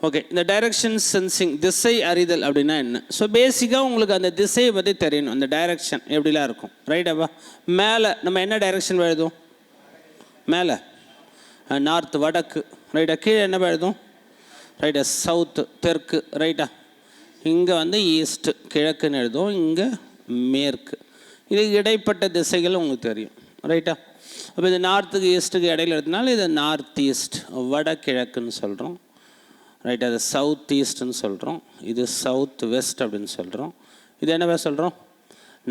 Okay, இந்த direction sensing, திசை அறிதல் அப்படின்னா என்ன? ஸோ பேசிக்காக உங்களுக்கு அந்த திசையை பற்றி தெரியணும், அந்த டைரக்ஷன் எப்படிலாம் இருக்கும். ரைட்டாப்பா? மேலே நம்ம என்ன டைரக்ஷன் எழுதும்? மேலே நார்த்து, வடக்கு. ரைட்டா? கீழே என்ன எழுதும்? ரைட்டா? சவுத்து, தெற்கு. ரைட்டா? இங்கே வந்து ஈஸ்ட்டு, கிழக்குன்னு எழுதும். இங்கே மேற்கு. இது இடைப்பட்ட திசைகள் உங்களுக்கு தெரியும். ரைட்டா? அப்போ இது நார்த்துக்கு ஈஸ்ட்டுக்கு இடையில எடுத்தனால இது நார்த் ஈஸ்ட், வடகிழக்குன்னு சொல்கிறோம். ரைட்? அது சவுத் ஈஸ்ட்னு சொல்கிறோம். இது சவுத் வெஸ்ட் அப்படின்னு சொல்கிறோம். இது என்னவா சொல்கிறோம்?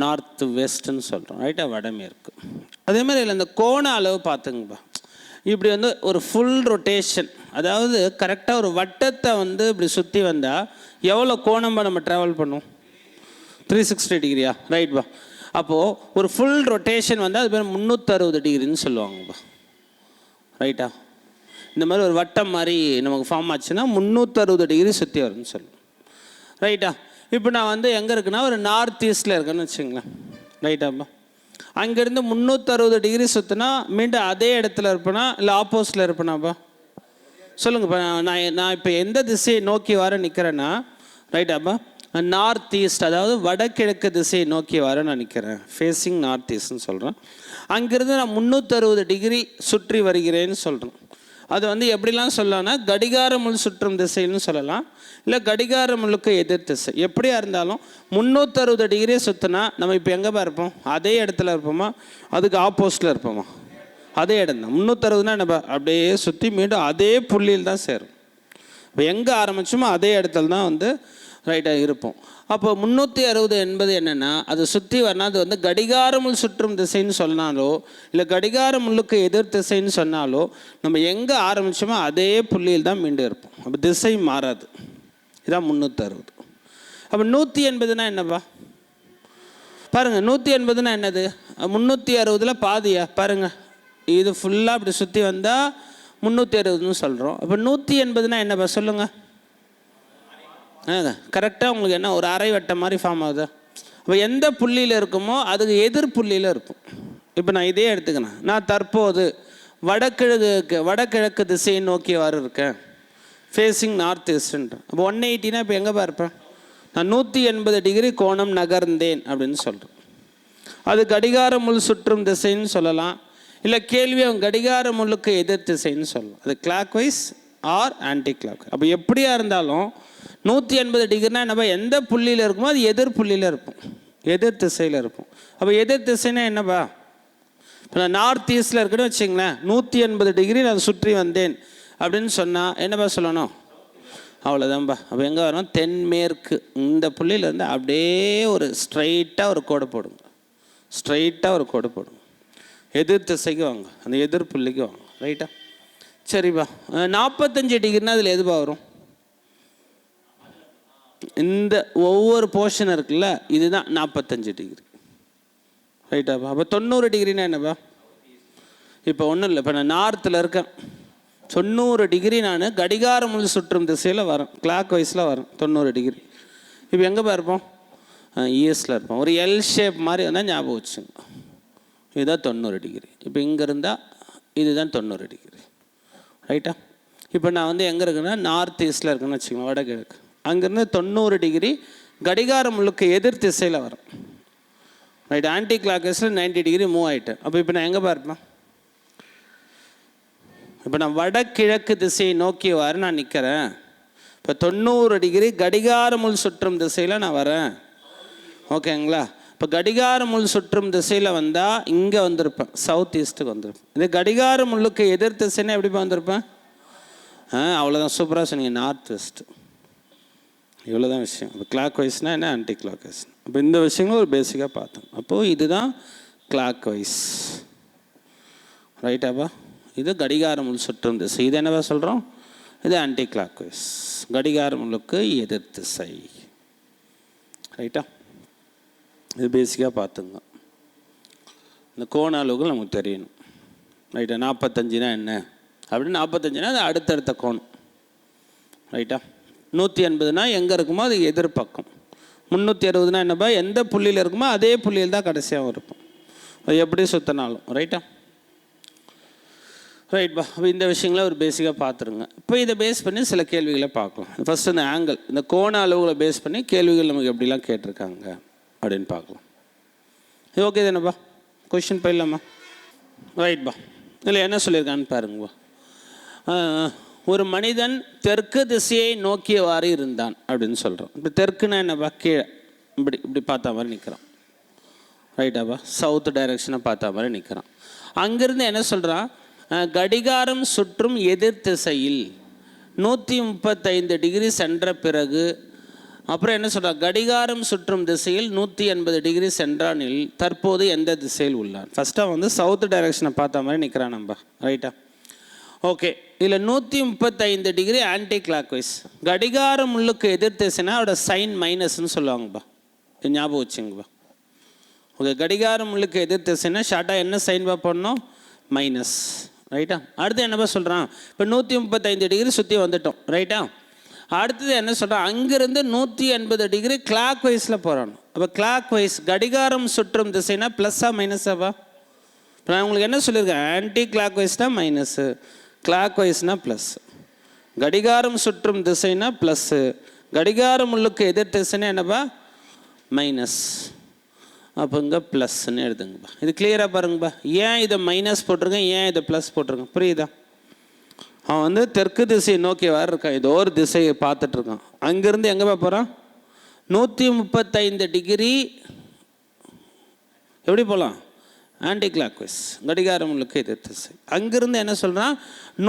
நார்த் வெஸ்ட்டுன்னு சொல்கிறோம். ரைட்டா? வடமேற்கு. அதே மாதிரி இல்லை இந்த கோண அளவு பார்த்துங்கப்பா. இப்படி வந்து ஒரு ஃபுல் ரொட்டேஷன், அதாவது கரெக்டாக ஒரு வட்டத்தை வந்து இப்படி சுற்றி வந்தால் எவ்வளோ கோணமாக நம்ம ட்ராவல் பண்ணுவோம்? 360 டிகிரியா? ரைட்பா? அப்போது ஒரு ஃபுல் ரொட்டேஷன் வந்து அது பேர் 360 டிகிரின்னு சொல்லுவாங்கப்பா. ரைட்டா? இந்த மாதிரி ஒரு வட்டம் மாதிரி நமக்கு ஃபார்ம் ஆச்சுன்னா 360 டிகிரி சுற்றி வரும்னு சொல்லுவோம். ரைட்டா? இப்போ நான் வந்து எங்கே இருக்குன்னா ஒரு நார்த் ஈஸ்டில் இருக்கேன்னு வச்சுங்களேன். ரைட்டாப்பா? அங்கேருந்து 360 டிகிரி சுற்றினா மீண்டும் அதே இடத்துல இருப்பேனா இல்லை ஆப்போசிட்டில் இருப்பேனாப்பா? சொல்லுங்கப்பா. நான் இப்போ எந்த திசையை நோக்கி வர நிற்கிறேன்னா, ரைட்டாப்பா, நார்த் ஈஸ்ட், அதாவது வடகிழக்கு திசையை நோக்கி வர நான் நிற்கிறேன். ஃபேஸிங் நார்த் ஈஸ்ட்னு சொல்கிறேன். அங்கேருந்து நான் 360 டிகிரி சுற்றி வருகிறேன்னு சொல்கிறேன். அது வந்து எப்படிலாம் சொல்லலாம்னா கடிகார முள் சுற்றும் திசைன்னு சொல்லலாம், இல்லை கடிகார முள்ளுக்கு எதிர் திசை. எப்படியா இருந்தாலும் 360 டிகிரியை சுற்றினா நம்ம இப்போ எங்கேப்பா இருப்போம்? அதே இடத்துல இருப்போமா? அதுக்கு ஆப்போசிட்டில் இருப்போமா? அதே இடம் தான். 360னா நம்ம அப்படியே சுற்றி மீண்டும் அதே புள்ளியில் தான் சேரும். இப்போ எங்கே ஆரம்பிச்சோமோ அதே இடத்துல தான் வந்து ரைட்டாக இருப்போம். அப்போ 360 என்பது என்னென்னா, அது சுற்றி வரனா அது வந்து கடிகார முள் சுற்றும் திசைன்னு சொன்னாலோ இல்லை கடிகார முள்ளுக்கு எதிர் திசைன்னு சொன்னாலோ நம்ம எங்கே ஆரம்பித்தோமோ அதே புள்ளியில் தான் மீண்டும் இருப்போம். அப்போ திசை மாறாது. இதான் 360. அப்போ 180னா என்னப்பா? பாருங்கள், 180னா என்னது? 360ல் பாதியா? பாருங்கள், இது ஃபுல்லாக அப்படி சுற்றி வந்தால் 360ன்னு சொல்கிறோம். அப்போ 180னா என்னப்பா? சொல்லுங்கள். கரெக்டாக உங்களுக்கு என்ன ஒரு அரை வட்டம் மாதிரி ஃபார்ம் ஆகுது. அப்போ எந்த புள்ளியில் இருக்குமோ அதுக்கு எதிர் புள்ளியில் இருக்கும். இப்போ நான் இதே எடுத்துக்கிறேன். நான் தற்போது வடகிழக்கு திசையை நோக்கி வர இருக்கேன், ஃபேஸிங் நார்த் ஈஸ்ட்ன்ற. அப்போ 180னா இப்போ எங்கே பார்ப்பேன்? நான் 180 டிகிரி கோணம் நகர்ந்தேன் அப்படின்னு சொல்கிறேன். அது கடிகார முள் சுற்றும் திசைன்னு சொல்லலாம், இல்லை கேள்வி அவன் கடிகார முள்ளுக்கு எதிர் திசைன்னு சொல்லலாம். அது clockwise or anti clock. அப்போ எப்படியா இருந்தாலும் 180 டிகிரினா என்னப்பா? எந்த புள்ளியில் இருக்குமோ அது எதிர் புள்ளியில் இருக்கும், எதிர் திசையில் இருக்கும். அப்போ எதிர் திசைனா என்னப்பா? இப்போ நான் நார்த் ஈஸ்டில் இருக்குன்னு வச்சுங்களேன், 180 டிகிரி நான் சுற்றி வந்தேன் அப்படின்னு சொன்னால் என்னப்பா சொல்லணும்? அவ்வளோதான்ப்பா. அப்போ எங்கே வரும்? தென்மேற்கு. இந்த புள்ளியிலேருந்து அப்படியே ஒரு ஸ்ட்ரைட்டாக ஒரு கோடு போடுங்க. ஸ்ட்ரைட்டாக ஒரு கோடு போடுங்க. எதிர் திசைக்கு வாங்க, அந்த எதிர் புள்ளிக்கு வாங்க. ரைட்டா? சரிப்பா. 45 டிகிரினா அதில் எதுப்பா வரும்? இந்த ஒவ்வொரு போர்ஷன் இருக்குல்ல, இதுதான் 45 டிகிரி. ரைட்டாப்பா? அப்போ 90 டிகிரினா என்னப்பா? இப்போ ஒன்றும் இல்லை, இப்போ நான் நார்த்தில் இருக்கேன், 90 டிகிரி நான் கடிகார முள் சுற்றும் திசையில் வரேன், கிளாக் வைஸில் வரேன் 90 டிகிரி. இப்போ எங்கேப்பா இருப்போம்? ஈஸ்டில் இருப்போம். ஒரு எல் ஷேப் மாதிரி வந்தால் ஞாபகம் வச்சுங்க. இதுதான் 90 டிகிரி. இப்போ இங்கே இருந்தால் இதுதான் 90 டிகிரி. ரைட்டா? இப்போ நான் வந்து எங்கே இருக்குன்னா நார்த் ஈஸ்டில் இருக்குன்னு வச்சுக்கோங்க, வடகிழக்கு. அங்கேருந்து 90 டிகிரி கடிகார முள்ளுக்கு எதிர் திசையில் வரும். ரைட்? ஆன்டி கிளாக் வைஸில் 90 டிகிரி மூவ் ஆகிட்டேன். அப்போ இப்போ நான் எங்கே பார்ப்பேன்? இப்போ நான் வடகிழக்கு திசையை நோக்கி வர நான் நிற்கிறேன். இப்போ 90 டிகிரி கடிகார முள் சுற்றும் திசையில் நான் வரேன். ஓகேங்களா? இப்போ கடிகார முள் சுற்றும் திசையில் வந்தால் இங்கே வந்திருப்பேன், சவுத் ஈஸ்ட்டுக்கு வந்திருப்பேன். இது கடிகார முள்ளுக்கு எதிர் திசைன்னா எப்படி வந்திருப்பேன்? அவ்வளோதான். சூப்பராக சொன்னீங்க, நார்த் வெஸ்ட்டு. இவ்வளோதான் விஷயம். இப்போ கிளாக் வைஸ்னால் என்ன, ஆன்டி கிளாக் வைஸ். அப்போ இந்த விஷயங்களும் ஒரு பேசிக்காக பார்த்தோம். அப்போது இதுதான் கிளாக் வைஸ். ரைட்டாப்பா? இது கடிகார முள் சுற்றும் திசை. இது என்னவா சொல்கிறோம்? இது ஆன்டி கிளாக் வைஸ், கடிகார முள்ளுக்கு எதிர் திசை. ரைட்டா? இது பேசிக்காக பார்த்துங்க. இந்த கோண அளவுகள் நமக்கு தெரியணும். ரைட்டா? 45னா என்ன அப்படின்னு, 45னா அது அடுத்தடுத்த கோணம். ரைட்டா? 180னா எங்கே இருக்குமோ அது எதிர்பக்கம். 360னா என்னப்பா? எந்த புள்ளியில் இருக்குமோ அதே புள்ளியில் தான் கடைசியாக இருக்கும், அது எப்படி சுற்றினாலும். ரைட்டா? ரைட்பா. இந்த விஷயங்களை ஒரு பேசிக்காக பார்த்துருங்க. இப்போ இதை பேஸ் பண்ணி சில கேள்விகளை பார்க்கலாம். ஃபஸ்ட்டு இந்த ஆங்கிள், இந்த கோண அளவுகளை பேஸ் பண்ணி கேள்விகள் நமக்கு எப்படிலாம் கேட்டிருக்காங்க அப்படின்னு பார்க்கலாம். இது ஓகே தானேப்பா? கொஷின் போயிடலாமா? ரைட்பா. இதில் என்ன சொல்லியிருக்கான்னு பாருங்கப்பா. ஒரு மனிதன் தெற்கு திசையை நோக்கியவாறு இருந்தான் அப்படின்னு சொல்கிறோம். இப்போ தெற்குன்னா என்னப்பா? கீழே இப்படி இப்படி பார்த்தா மாதிரி நிற்கிறான். ரைட்டாப்பா? சவுத் டைரெக்ஷனை பார்த்தா மாதிரி நிற்கிறான். அங்கேருந்து என்ன சொல்கிறான்? கடிகாரம் சுற்றும் எதிர் திசையில் 135 டிகிரி சென்ற பிறகு, அப்புறம் என்ன சொல்கிறான்? கடிகாரம் சுற்றும் திசையில் 180 டிகிரி சென்றானில் தற்போது எந்த திசையில் உள்ளான்? ஃபஸ்ட்டாக வந்து சவுத் டைரெக்ஷனை பார்த்தா மாதிரி நிற்கிறான் நம்ம. ரைட்டா? ஓகே. இதில் 135 டிகிரி ஆன்டி கிளாக் வைஸ். கடிகாரம் உள்ளுக்கு எதிர் திசைனா அதோட சைன் மைனஸ்ன்னு சொல்லுவாங்கப்பா. ஞாபகம் வச்சுங்கப்பா. ஓகே. கடிகாரம் உள்ளுக்கு எதிர் திசைனா ஷார்ட்டாக என்ன சைன்பா பண்ணணும்? மைனஸ். ரைட்டா? அடுத்து என்னப்பா சொல்கிறான்? இப்போ 135 டிகிரி சுற்றி வந்துட்டோம். ரைட்டா? அடுத்தது என்ன சொல்கிறான்? அங்கேருந்து 180 டிகிரி கிளாக் வைஸில் போகிறான். அப்போ கிளாக் வைஸ் கடிகாரம் சுற்றும் திசைனா ப்ளஸ்ஸா மைனஸாப்பா? இப்போ நான் உங்களுக்கு என்ன சொல்லியிருக்கேன்? ஆன்டி கிளாக் வைஸ்னால் மைனஸு, கிளாக் வைஸ்னா ப்ளஸ். கடிகாரம் சுற்றும் திசைனா ப்ளஸ்ஸு, கடிகாரம் உள்ளுக்கு எதிர் திசைனா என்னப்பா? மைனஸ். அப்போ இங்கே ப்ளஸ்ன்னு எழுதுங்கப்பா. இது கிளியராக பாருங்கப்பா. ஏன் இதை மைனஸ் போட்டிருக்கேன், ஏன் இதை ப்ளஸ் போட்டிருக்கேன்? புரியுதா? அவன் வந்து தெற்கு திசையை நோக்கி வர இருக்கான். ஏதோ ஒரு திசையை பார்த்துட்ருக்கான். அங்கேருந்து எங்கேப்பா போகிறான்? 135 டிகிரி எப்படி போகலாம்? ஆன்டி கிளாக் வைஸ், கடிகாரம் உள்ளுக்கு எதிர் திசை. அங்கேருந்து என்ன சொல்கிறான்?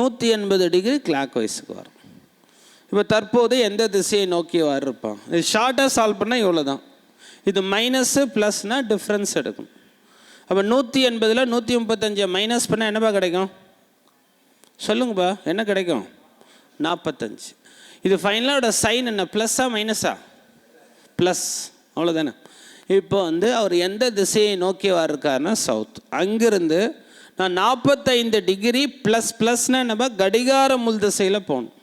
180 டிகிரி கிளாக் வைஸுக்கு வரும். இப்போ தற்போது எந்த திசையை நோக்கி வர இருப்பான்? இது ஷார்ட்டாக சால்வ் பண்ணால் இவ்வளோ தான். இது மைனஸு ப்ளஸ்னால் டிஃப்ரென்ஸ் எடுக்கணும். அப்போ 180ல் 135 மைனஸ் பண்ணால் என்னப்பா கிடைக்கும்? சொல்லுங்கப்பா, என்ன கிடைக்கும்? 45. இது ஃபைனலோட சைன் என்ன? ப்ளஸ்ஸா மைனஸா? ப்ளஸ். அவ்வளோதானே? இப்போ வந்து அவர் எந்த திசையை நோக்கி இருக்காருன்னா சவுத். அங்கேருந்து நான் 45 டிகிரி ப்ளஸ்னால் என்னப்பா? கடிகார முள் திசையில் போகணும்.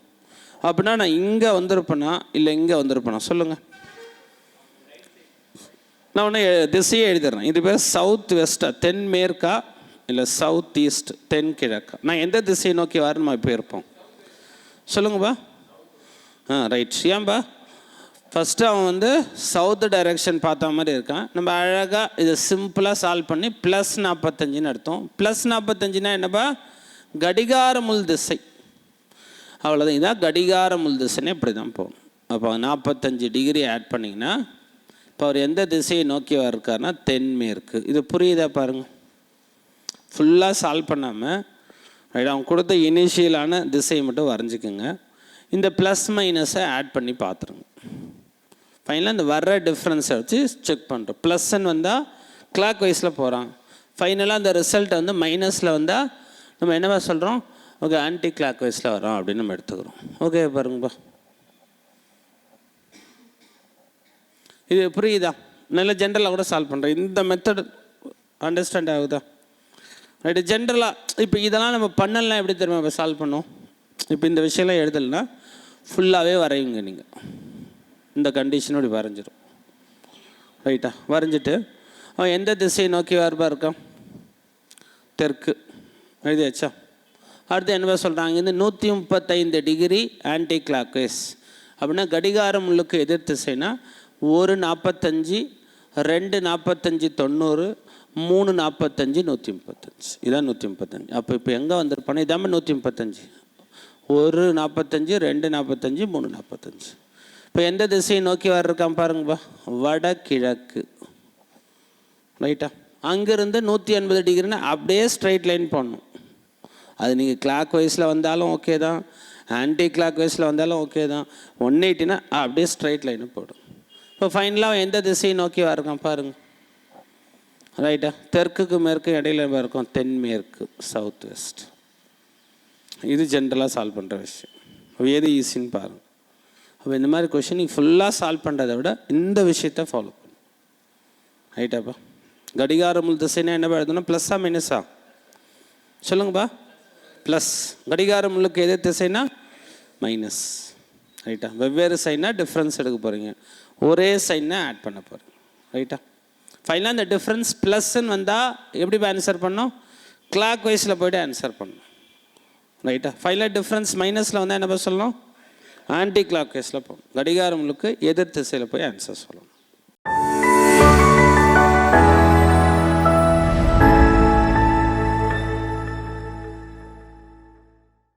அப்படின்னா நான் இங்கே வந்திருப்பேனா இல்லை இங்கே வந்திருப்பேனா? சொல்லுங்கள். நான் ஒன்று திசையை எழுதிடுறேன். இது பேர் சவுத் வெஸ்டா, தென் மேற்கா இல்லை சவுத் ஈஸ்ட், தென் கிழக்கா? நான் எந்த திசையை நோக்கி வரணும் நம்ம இப்போ இருப்போம்? சொல்லுங்கப்பா. ரைட். ஏன்பா? ஃபஸ்ட்டு அவன் வந்து சவுத்து டைரெக்ஷன் பார்த்த மாதிரி இருக்கான். நம்ம அழகாக இதை சிம்பிளாக சால்வ் பண்ணி ப்ளஸ் 45ன்னு எடுத்தோம். ப்ளஸ் 45னா என்னப்பா? கடிகார முள் திசை. அவ்வளோதான். இதான் கடிகார முள் திசைன்னு இப்படி தான் போகணும். அப்போ 45 டிகிரி ஆட் பண்ணிங்கன்னா இப்போ அவர் எந்த திசையை நோக்கி இருக்காருன்னா தென்மேற்கு. இது புரியுதா பாருங்கள். ஃபுல்லாக சால்வ் பண்ணாமல் அவன் கொடுத்த இனிஷியலான திசையை மட்டும் வரைஞ்சிக்கோங்க. இந்த ப்ளஸ் மைனஸை ஆட் பண்ணி பார்த்துருங்க. ஃபைனலாக இந்த வர்ற டிஃப்ரென்ஸை வச்சு செக் பண்ணுறோம். ப்ளஸ்ன்னு வந்தால் கிளாக் வைஸில் போகிறான். ஃபைனலாக அந்த ரிசல்ட்டை வந்து மைனஸில் வந்தால் நம்ம என்னவா சொல்கிறோம்? ஓகே, ஆன்டி கிளாக் வைஸில் வரோம் அப்படின்னு நம்ம எடுத்துக்கிறோம். ஓகே பாருங்கப்பா. இது புரியுதா? நல்ல ஜென்ரலாக கூட சால்வ் பண்ணுறேன். இந்த மெத்தட் அண்டர்ஸ்டாண்ட் ஆகுதா? ரைட்டு. ஜென்ரலாக இப்போ இதெல்லாம் நம்ம பண்ணலாம் எப்படி தெரியுமா இப்போ சால்வ் பண்ணோம்? இப்போ இந்த விஷயம்லாம் எழுதலைன்னா ஃபுல்லாகவே வரையுங்க நீங்கள். இந்த கண்டிஷனோடு வரைஞ்சிடும். ரைட்டா? வரைஞ்சிட்டு அவன் எந்த திசையை நோக்கி வரப்பா இருக்கான்? தெற்கு. எழுதியாச்சா? அடுத்து என்னவா சொல்கிறாங்க? இங்கேருந்து 135 டிகிரி ஆன்டி கிளாக் வைஸ். அப்படின்னா கடிகாரம் உள்ளுக்கு எதிர் திசைனா 1 45, 2 45 90, 3 45 135. இதான் 135. அப்போ இப்போ எங்கே வந்திருப்பானே? இதாமல் 135. 1 45, 2 45, 3 45. இப்போ எந்த திசையை நோக்கி வர்றான் பாருங்கப்பா? வடகிழக்கு. ரைட்டா? அங்கேருந்து 180 டிகிரினா அப்படியே ஸ்ட்ரைட் லைன் போடணும். அது நீங்கள் கிளாக் வைஸில் வந்தாலும் ஓகே தான், ஆன்டி கிளாக் வைஸில் வந்தாலும் ஓகே தான். 180னா அப்படியே ஸ்ட்ரைட் லைனு போடும். இப்போ ஃபைனலாக எந்த திசையை நோக்கி இருக்கான் பாருங்கள். ரைட்டா? தெற்குக்கு மேற்கு இடையில இருக்கும் தென்மேற்கு, சவுத் வெஸ்ட். இது ஜென்ரலாக சால்வ் பண்ணுற விஷயம். எது ஈஸின்னு பாருங்கள். அப்போ இந்த மாதிரி கொஷின் நீங்கள் ஃபுல்லாக சால்வ் பண்ணுறதை விட இந்த விஷயத்தை ஃபாலோ பண்ணும். ரைட்டாப்பா? கடிகார முள் திசைனா என்ன எழுதணும்? ப்ளஸ்ஸா மைனஸா? சொல்லுங்கப்பா. ப்ளஸ். கடிகார முள்ளுக்கு எது திசைனா மைனஸ். ரைட்டா? வெவ்வேறு சைனாக டிஃப்ரென்ஸ் எடுக்க போகிறீங்க, ஒரே சைனாக ஆட் பண்ண போகிறீங்க. ரைட்டா? ஃபைனலாக இந்த டிஃப்ரென்ஸ் ப்ளஸ்ன்னு வந்தால் எப்படி ஆன்சர் பண்ணோம்? கிளாக் வைஸில் போய்ட்டு ஆன்சர் பண்ணணும். ரைட்டா? ஃபைனல் டிஃப்ரென்ஸ் மைனஸில் வந்தால் என்ன சொல்லணும்? ஆன்டி கிளாக் வைஸில் போகும். கடிகார முள்ளுக்கு எதிர் திசையில் போய் ஆன்சர் சொல்லணும்.